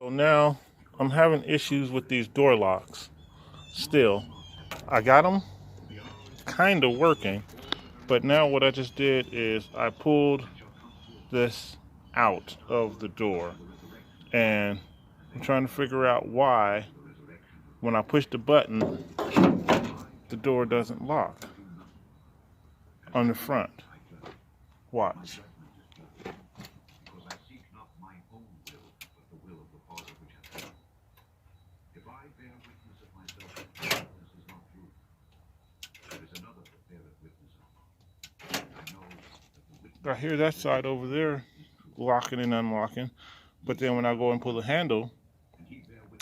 So now I'm having issues with these door locks. Still, I got them kind of working, but now what I just did is I pulled this out of the door, and I'm trying to figure out why when I push the button, the door doesn't lock on the front. Watch. I hear that side over there locking and unlocking, but then when I go and pull the handle,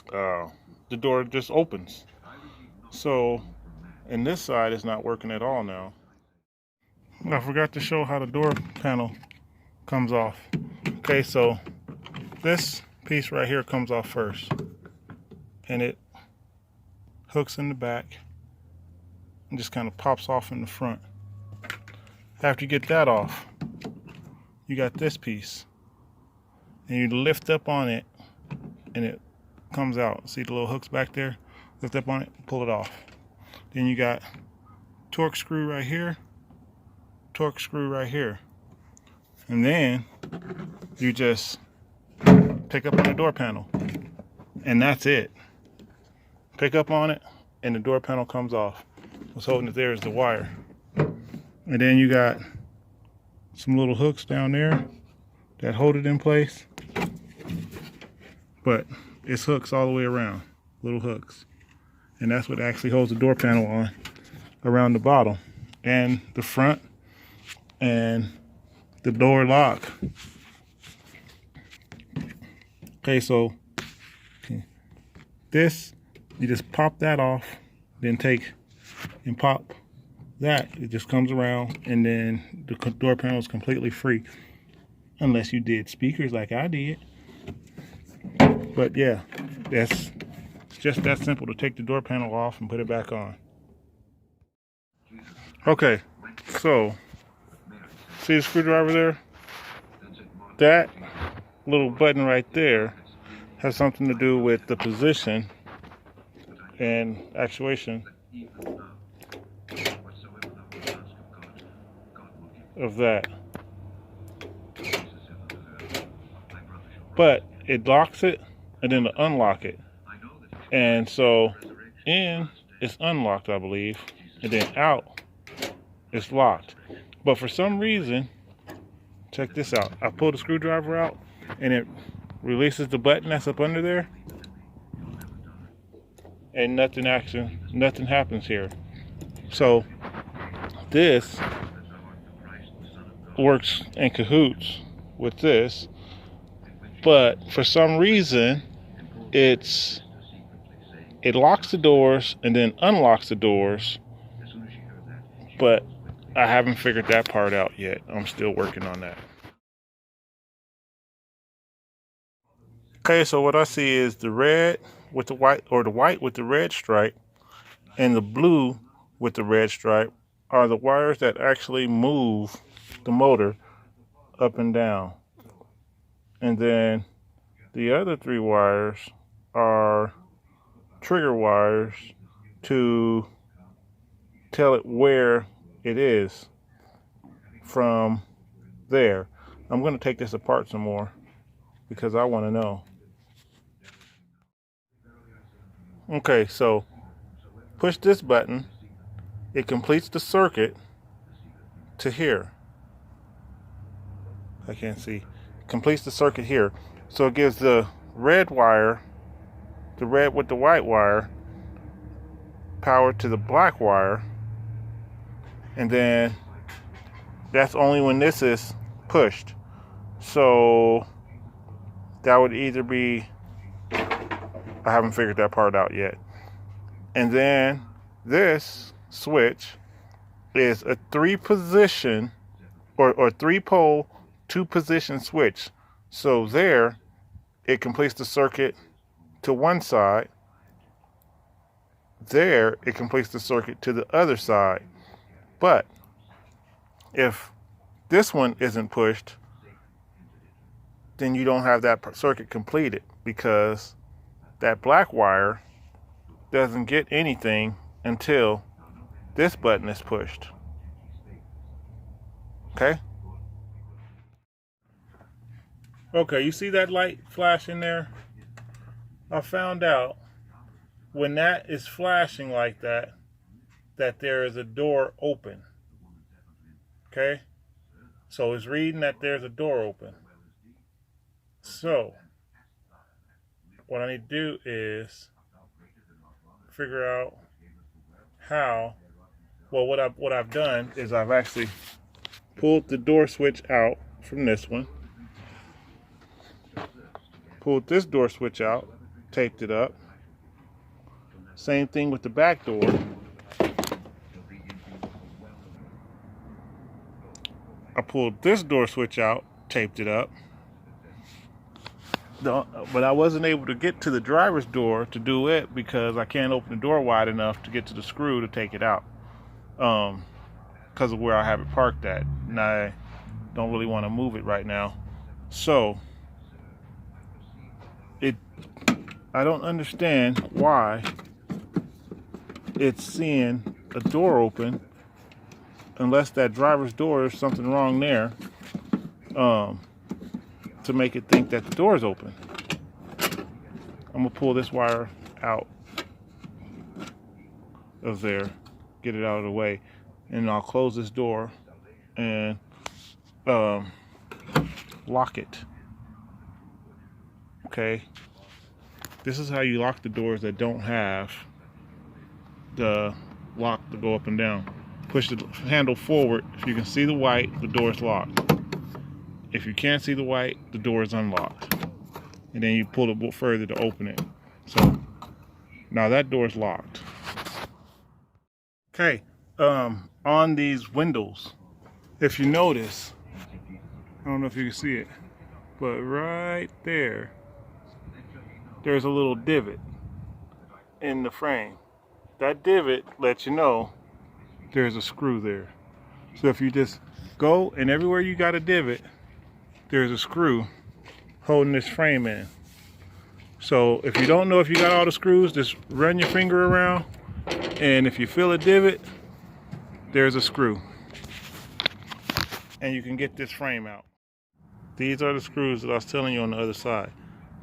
the door just opens. So, and this side is not working at all now. I forgot to show how the door panel comes off. Okay, so this piece right here comes off first, and it hooks in the back and just kind of pops off in the front. After you get that off, you got this piece, and you lift up on it and it comes out. See the little hooks back there? Lift up on it, pull it off. Then you got torque screw right here, torque screw right here, and then you just pick up on the door panel, and that's it. Pick up on it and the door panel comes off. What's holding it there is the wire, and then you got some little hooks down there that hold it in place, but it's hooks all the way around, little hooks, and that's what actually holds the door panel on around the bottom and the front and the door lock. Okay, so this, you just pop that off, then take and pop that. It just comes around, and then the door panel is completely free, unless you did speakers like I did. But yeah, it's just that simple to take the door panel off and put it back on. Okay, so see the screwdriver there? That little button right there has something to do with the position and actuation of that. But it locks it and then to unlock it. And so in it's unlocked, I believe, and then out it's locked. But for some reason, check this out. I pull the screwdriver out and it releases the button that's up under there, and nothing happens here. So this works in cahoots with this, but for some reason it locks the doors and then unlocks the doors, but I haven't figured that part out yet. I'm still working on that. Okay, so what I see is the red with the white, or the white with the red stripe, and the blue with the red stripe are the wires that actually move the motor up and down. And then the other three wires are trigger wires to tell it where it is from there. I'm going to take this apart some more because I want to know. Okay, so push this button, it completes the circuit to here. I can't see. Completes the circuit here. So it gives the red wire, the red with the white wire, power to the black wire, and then that's only when this is pushed. So that would either be, I haven't figured that part out yet. And then this switch is a 3-position or 3-pole 2-position switch. So there it completes the circuit to one side. There it completes the circuit to the other side. But if this one isn't pushed, then you don't have that circuit completed. because that black wire doesn't get anything until this button is pushed. Okay? Okay, you see that light flashing there? I found out when that is flashing like that, that there is a door open. Okay? So it's reading that there's a door open. So what I need to do is figure out how. Well, what I've done is I've actually pulled the door switch out from this one, pulled this door switch out, taped it up. Same thing with the back door. I pulled this door switch out, taped it up. But I wasn't able to get to the driver's door to do it because I can't open the door wide enough to get to the screw to take it out. Because of where I have it parked at. And I don't really want to move it right now. So, I don't understand why it's seeing a door open unless that driver's door is something wrong there to make it think that the door is open. I'm gonna pull this wire out of there, get it out of the way, and I'll close this door and lock it. Okay, this is how you lock the doors that don't have the lock to go up and down. Push the handle forward. If you can see the white, the door is locked. If you can't see the white, the door is unlocked. And then you pull it a bit further to open it. So now that door is locked. Okay, on these windows, if you notice, I don't know if you can see it, but right there, there's a little divot in the frame. That divot lets you know there's a screw there. So if you just go and everywhere you got a divot, there's a screw holding this frame in. So if you don't know if you got all the screws, just run your finger around, and if you feel a divot, there's a screw. And you can get this frame out. These are the screws that I was telling you on the other side.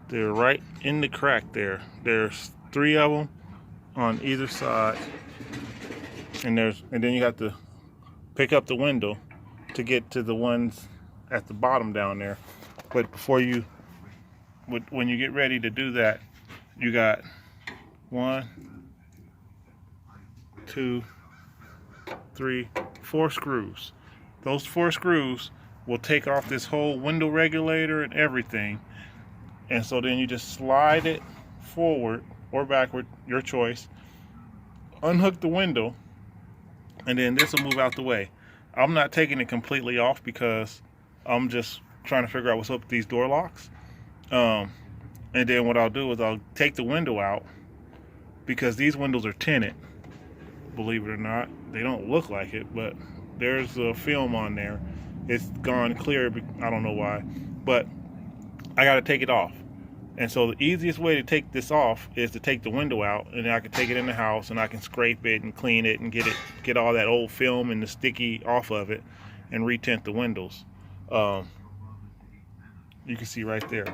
They're right in the crack there. There's 3 of them on either side. And then you have to pick up the window to get to the ones at the bottom down there. But when you get ready to do that, you got 1, 2, 3, 4 screws. Those 4 screws will take off this whole window regulator and everything. And so then you just slide it forward or backward, your choice. Unhook the window, and then this will move out the way. I'm not taking it completely off because I'm just trying to figure out what's up with these door locks. And then what I'll do is I'll take the window out because these windows are tinted. Believe it or not, they don't look like it, but there's a film on there. It's gone clear. I don't know why, but I got to take it off. And so the easiest way to take this off is to take the window out, and then I can take it in the house and I can scrape it and clean it and get all that old film and the sticky off of it and retint the windows. You can see right there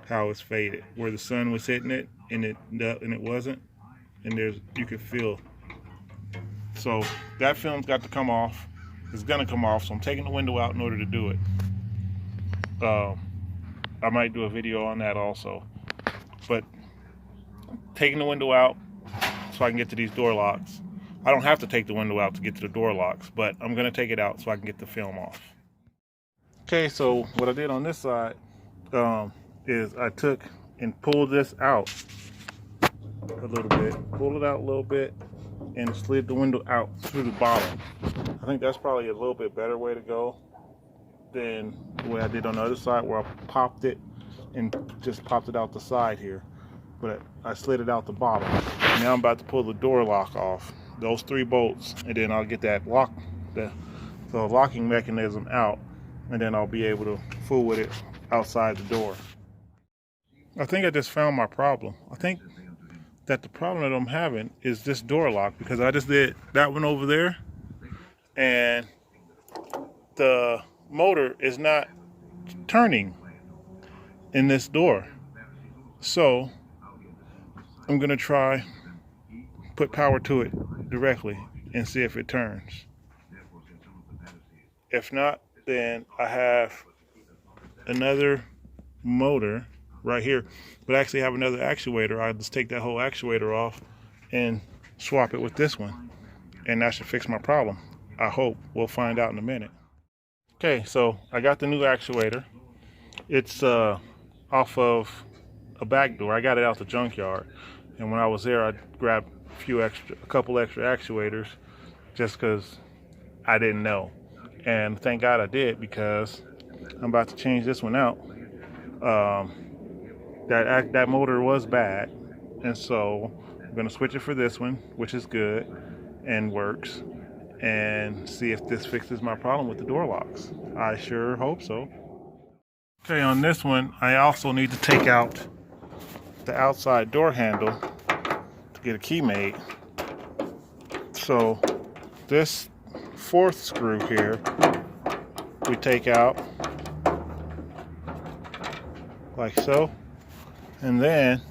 how it's faded, where the sun was hitting it and it wasn't, and you could feel. So that film's got to come off. It's gonna come off, so I'm taking the window out in order to do it. I might do a video on that also, but taking the window out so I can get to these door locks. I don't have to take the window out to get to the door locks, but I'm gonna take it out so I can get the film off. Okay, so what I did on this side is I took and pulled this out a little bit, pulled it out a little bit, and slid the window out through the bottom. I think that's probably a little bit better way to go than the way I did on the other side, where I popped it and just popped it out the side here. But I slid it out the bottom. Now I'm about to pull the door lock off, those 3 bolts, and then I'll get that the locking mechanism out, and then I'll be able to fool with it outside the door. I think I just found my problem. I think that the problem that I'm having is this door lock, because I just did that one over there and the motor is not turning in this door. So I'm gonna try put power to it directly and see if it turns. If not, then I have another motor right here, but I actually have another actuator. I'll just take that whole actuator off and swap it with this one, and that should fix my problem. I hope. We'll find out in a minute. Okay, so I got the new actuator. It's off of a back door. I got it out the junkyard, and when I was there I grabbed a couple extra actuators just because I didn't know, and thank God I did, because I'm about to change this one out. That motor was bad, and so I'm gonna switch it for this one, which is good and works, and see if this fixes my problem with the door locks. I sure hope so. Okay, on this one I also need to take out the outside door handle to get a key made. So this fourth screw here we take out like so, and then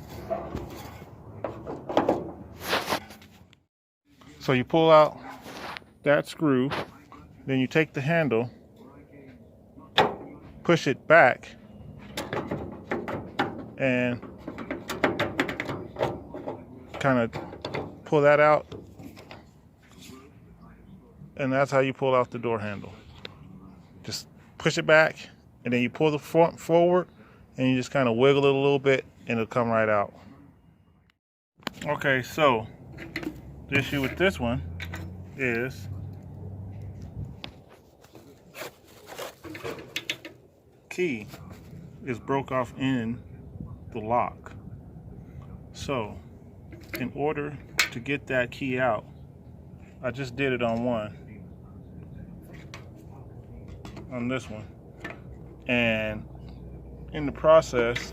so you pull out that screw, then you take the handle, push it back, and kind of pull that out, and that's how you pull out the door handle. Just push it back, and then you pull the front forward, and you just kind of wiggle it a little bit, and it'll come right out. Okay, so the issue with this one is key is broke off in the lock. So in order to get that key out, I just did it on this one, and in the process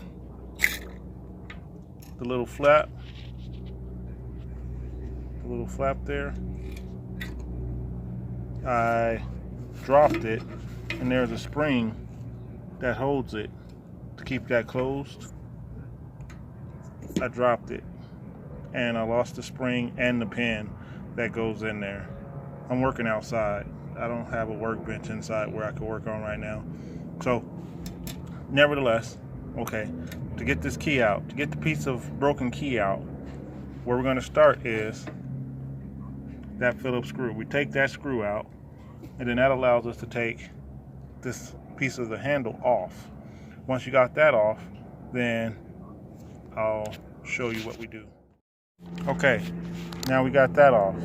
the little flap there, I dropped it, and there's a spring that holds it to keep that closed. I dropped it and I lost the spring and the pin that goes in there. I'm working outside. I don't have a workbench inside where I could work on right now. So nevertheless, okay, to get this key out, to get the piece of broken key out, where we're going to start is that Phillips screw. We take that screw out, and then that allows us to take this piece of the handle off. Once you got that off, then I'll show you what we do. Okay, now we got that off.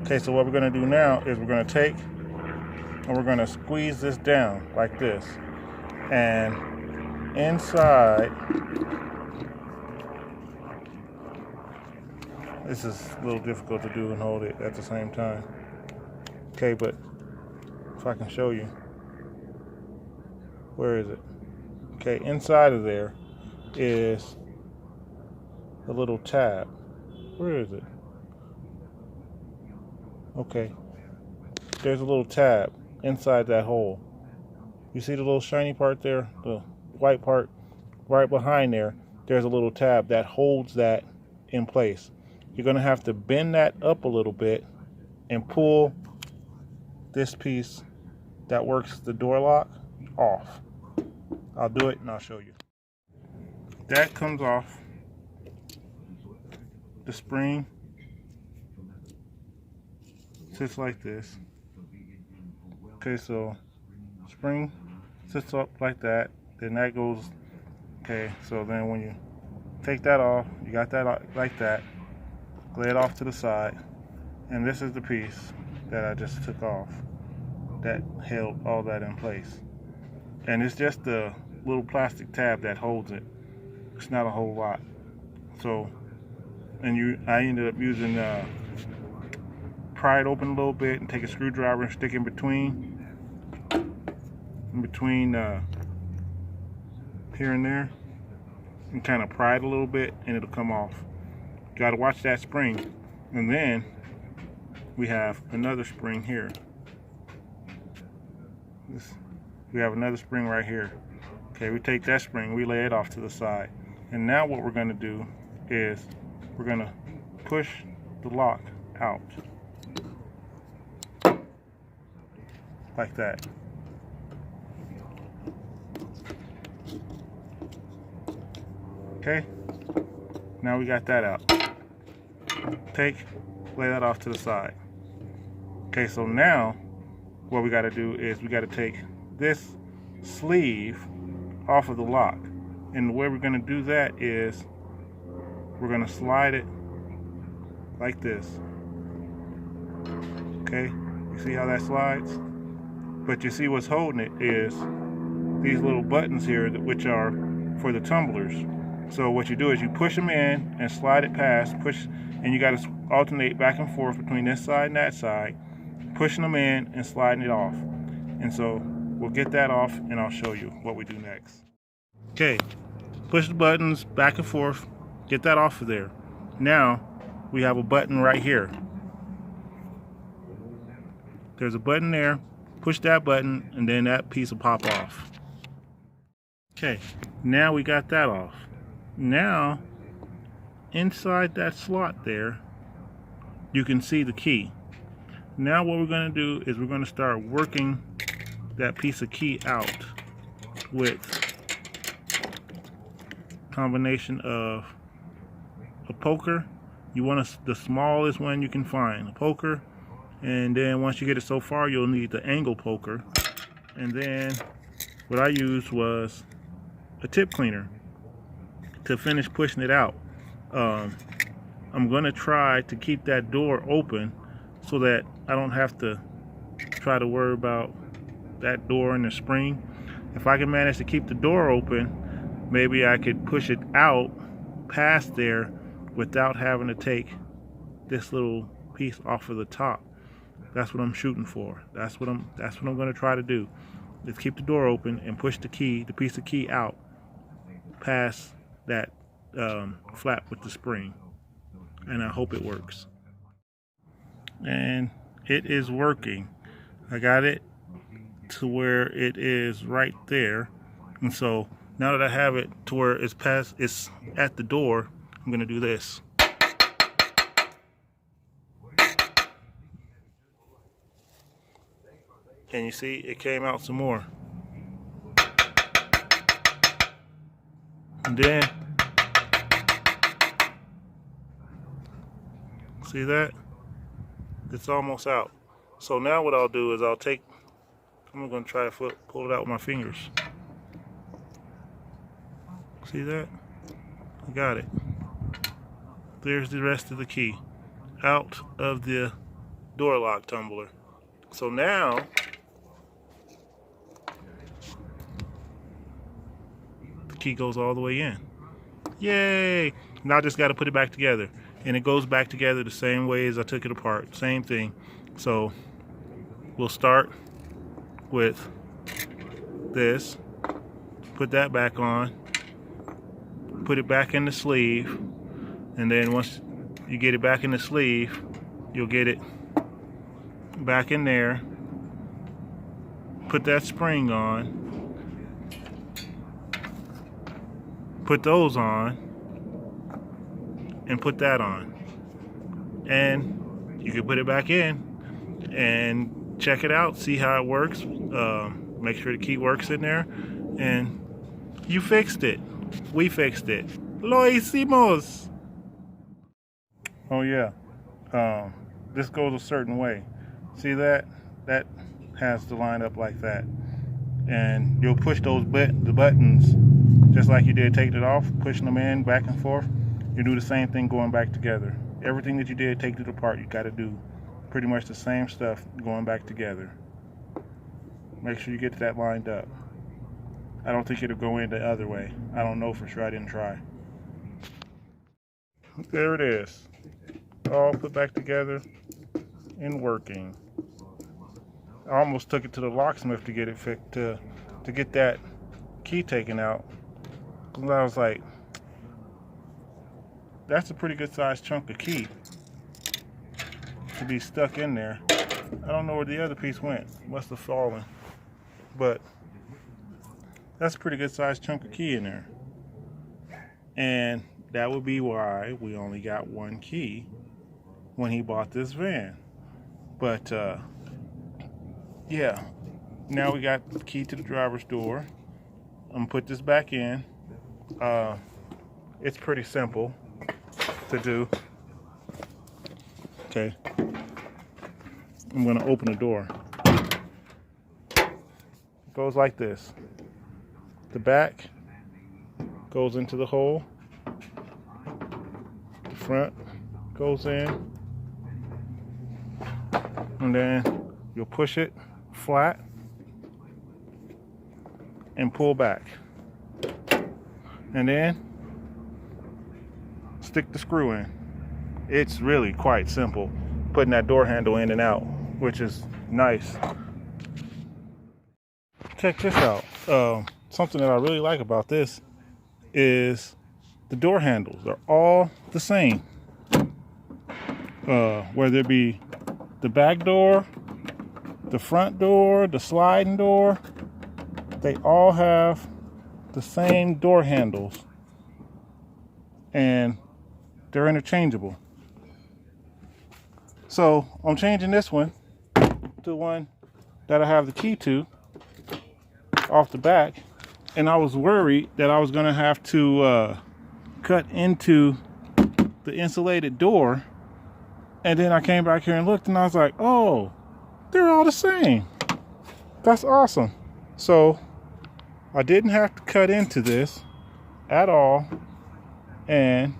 Okay, so what we're going to do now is we're going to take and we're going to squeeze this down like this, and inside, this is a little difficult to do and hold it at the same time. Okay, but if I can show you, where is it? Okay, inside of there is a little tab. Where is it? Okay, there's a little tab inside that hole. You see the little shiny part there, the white part right behind there? There's a little tab that holds that in place. You're going to have to bend that up a little bit and pull this piece that works the door lock off. I'll do it and I'll show you. That comes off. The spring sits like this. Okay, so spring sits up like that, then that goes. Okay, so then when you take that off, you got that like that, lay it off to the side, and this is the piece that I just took off that held all that in place. And it's just the little plastic tab that holds it. It's not a whole lot. So, and I ended up using pry it open a little bit and take a screwdriver and stick in between here and there and kind of pry it a little bit and it'll come off. Got to watch that spring. And then we have another spring here. We have another spring right here. Okay, we take that spring, we lay it off to the side. And now what we're going to do is we're going to push the lock out like that. Okay, now we got that out. Lay that off to the side. Okay, so now what we got to do is we got to take this sleeve off of the lock. And the way we're going to do that is we're going to slide it like this. Okay, you see how that slides? But you see what's holding it is these little buttons here, which are for the tumblers. So what you do is you push them in and slide it past, and you got to alternate back and forth between this side and that side, pushing them in and sliding it off. And so we'll get that off and I'll show you what we do next. Okay, push the buttons back and forth, get that off of there. Now we have a button right here. There's a button there, push that button and then that piece will pop off. Okay, now we got that off. Now inside that slot there you can see the key. Now what we're going to do is we're going to start working that piece of key out with a combination of a poker. You want the smallest one you can find, a poker, and then once you get it so far you'll need the angle poker, and then what I used was a tip cleaner to finish pushing it out. I'm going to try to keep that door open so that I don't have to try to worry about that door and the spring. If I can manage to keep the door open, maybe I could push it out past there without having to take this little piece off of the top. That's what I'm shooting for. That's what I'm going to try to do. Is keep the door open and push the piece of key out past that flap with the spring. And I hope it works. And it is working. I got it to where it is right there, and so now that I have it to where it's at the door, I'm gonna do this. And you see it came out some more. And then see that? It's almost out. So now what I'll do is I'm going to try to pull it out with my fingers. See that? I got it. There's the rest of the key out of the door lock tumbler. So now the key goes all the way in. Yay! Now I just got to put it back together. And it goes back together the same way as I took it apart. Same thing. So we'll start with this. Put that back on. Put it back in the sleeve. And then once you get it back in the sleeve, you'll get it back in there. Put that spring on. Put those on. And put that on, and you can put it back in and check it out, see how it works, make sure the key works in there, and you fixed it. We fixed it. Lo hicimos. Oh yeah, this goes a certain way. See that has to line up like that, and you'll push those the buttons just like you did taking it off, pushing them in back and forth. You do the same thing going back together. Everything that you did take it apart, you got to do pretty much the same stuff going back together. Make sure you get that lined up. I don't think it'll go in the other way. I don't know for sure. I didn't try. There it is. All put back together and working. I almost took it to the locksmith to get it fixed, to get that key taken out, And I was like, that's a pretty good sized chunk of key to be stuck in there. I don't know where the other piece went. Must have fallen. But that's a pretty good sized chunk of key in there. And that would be why we only got one key when he bought this van. But yeah, now we got the key to the driver's door. I'm gonna put this back in. It's pretty simple to do. Okay, I'm gonna open the door. It goes like this. The back goes into the hole. The front goes in. And then you'll push it flat and pull back. And then stick the screw in. It's really quite simple putting that door handle in and out, which is nice. Check this out. Something that I really like about this is the door handles. They're all the same. Whether it be the back door, the front door, the sliding door, they all have the same door handles. And they're interchangeable. So I'm changing this one to one that I have the key to off the back. And I was worried that I was going to have to cut into the insulated door. And then I came back here and looked and I was like, oh, they're all the same. That's awesome. So I didn't have to cut into this at all. And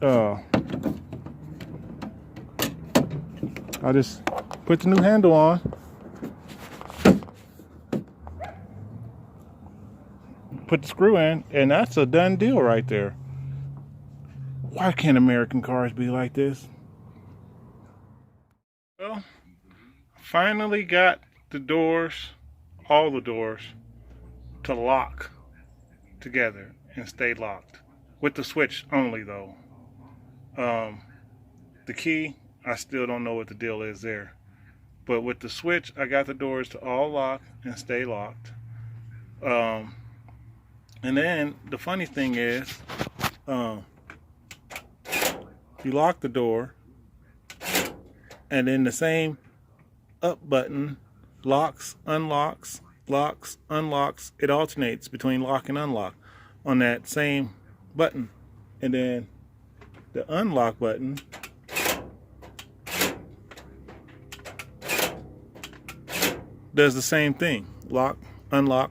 I just put the new handle on. Put the screw in, and that's a done deal right there. Why can't American cars be like this? Well, finally got the doors, all the doors, to lock together and stay locked. With the switch only though. The key, I still don't know what the deal is there. But with the switch, I got the doors to all lock and stay locked. And then the funny thing is, you lock the door, and then the same up button locks, unlocks, locks, unlocks. It alternates between lock and unlock on that same button. And then the unlock button does the same thing. Lock, unlock,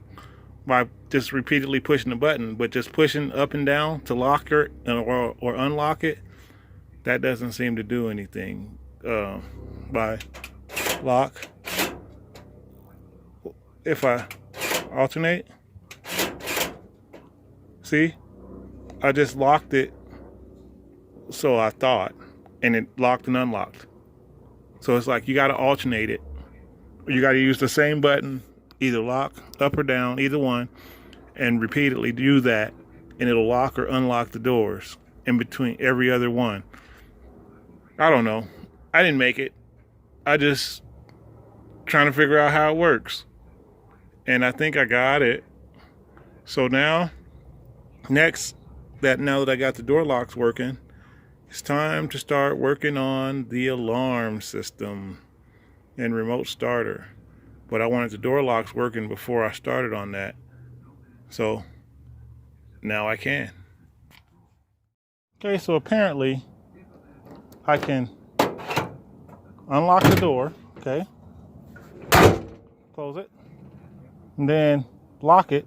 by just repeatedly pushing the button, but just pushing up and down to lock it or unlock it, that doesn't seem to do anything. By lock, if I alternate, see, I just locked it, so I thought, and it locked and unlocked. So it's like you got to alternate it. You got to use the same button, either lock up or down, either one, and repeatedly do that, and it'll lock or unlock the doors in between every other one. I don't know. I didn't make it. I just trying to figure out how it works. And I think I got it. So now that I got the door locks working, it's time to start working on the alarm system and remote starter. But I wanted the door locks working before I started on that. So now I can. Okay, so apparently I can unlock the door, okay? Close it. And then lock it.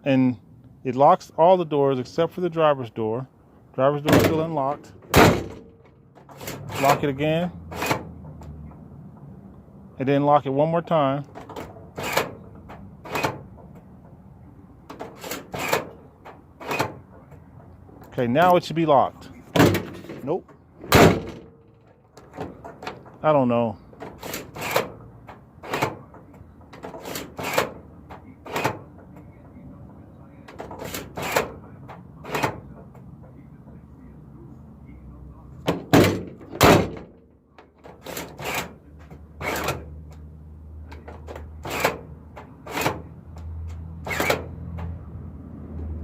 And it locks all the doors except for the driver's door. Driver's door is still unlocked. Lock it again. And then lock it one more time. Okay, now it should be locked. Nope. I don't know.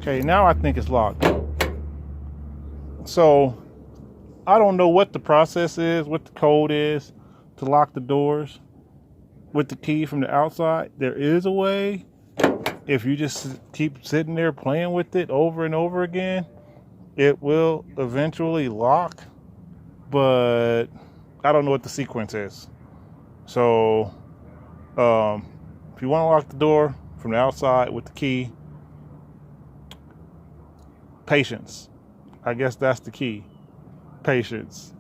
Okay, now I think it's locked. So I don't know what the process is, what the code is to lock the doors with the key from the outside. There is a way. If you just keep sitting there playing with it over and over again, it will eventually lock, but I don't know what the sequence is. So if you want to lock the door from the outside with the key, patience. I guess that's the key. Patience.